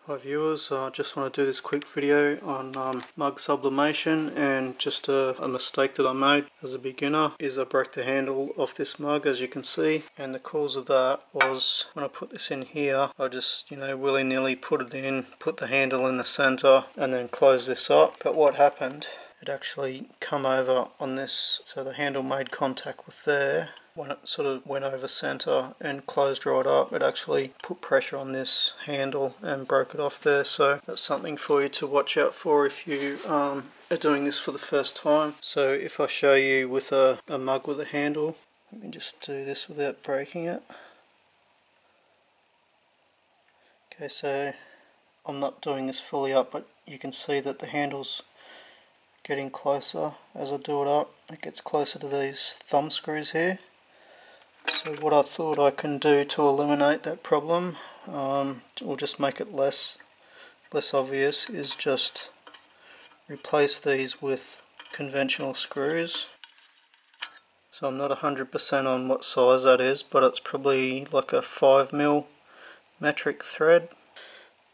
Hi viewers, I just want to do this quick video on mug sublimation, and just a mistake that I made as a beginner is I broke the handle off this mug, as you can see, and the cause of that was when I put this in here, I just willy-nilly put it in, put the handle in the center and then close this up. But what happened, it actually come over on this, so the handle made contact with there. When it sort of went over center and closed right up, it actually put pressure on this handle and broke it off there. So that's something for you to watch out for if you are doing this for the first time. So if I show you with a mug with a handle, let me just do this without breaking it. Okay, so I'm not doing this fully up, but you can see that the handle's getting closer as I do it up. It gets closer to these thumb screws here. So what I thought I can do to eliminate that problem, or just make it less obvious, is just replace these with conventional screws. So I'm not 100% on what size that is, but it's probably like a 5mm metric thread.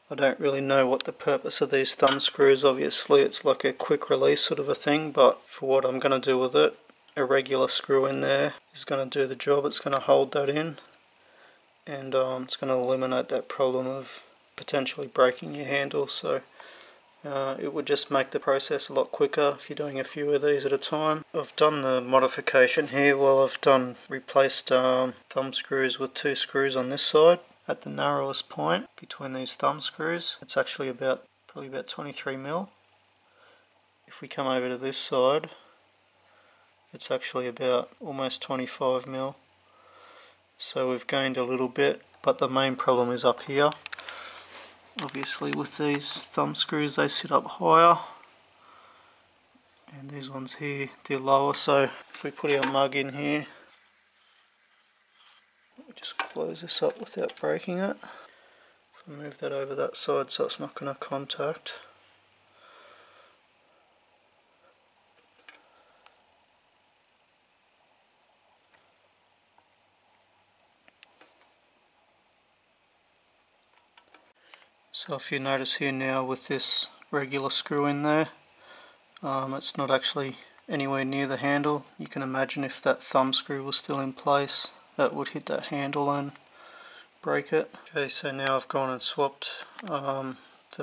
I don't really know what the purpose of these thumb screws. Obviously it's like a quick release sort of a thing, but for what I'm going to do with it, a regular screw in there is going to do the job. It's going to hold that in, and it's going to eliminate that problem of potentially breaking your handle. So it would just make the process a lot quicker if you're doing a few of these at a time. I've done the modification here. Well, I've replaced thumb screws with 2 screws on this side at the narrowest point between these thumb screws. It's actually probably about 23mm. If we come over to this side, it's actually about almost 25mm. So we've gained a little bit, but the main problem is up here. Obviously with these thumb screws, they sit up higher, and these ones here, they're lower. So if we put our mug in here, we just close this up without breaking it. If I move that over that side so it's not going to contact. So if you notice here now with this regular screw in there, it's not actually anywhere near the handle. You can imagine if that thumb screw was still in place, that would hit that handle and break it. Okay, so now I've gone and swapped the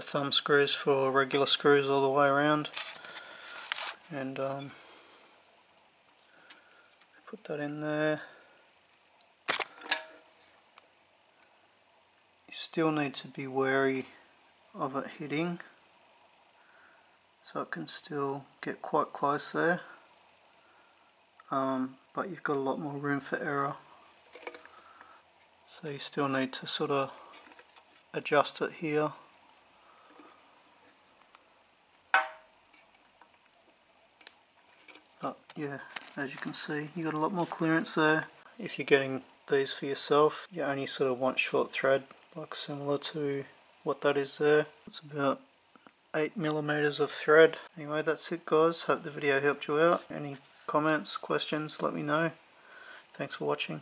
thumb screws for regular screws all the way around, and put that in there. You still need to be wary of it hitting, so it can still get quite close there, but you've got a lot more room for error, so you still need to sort of adjust it here. But yeah, as you can see, you got a lot more clearance there. If you're getting these for yourself, you only sort of want short thread, like similar to what that is there. It's about 8mm of thread. Anyway, that's it guys. Hope the video helped you out. Any comments, questions, let me know. Thanks for watching.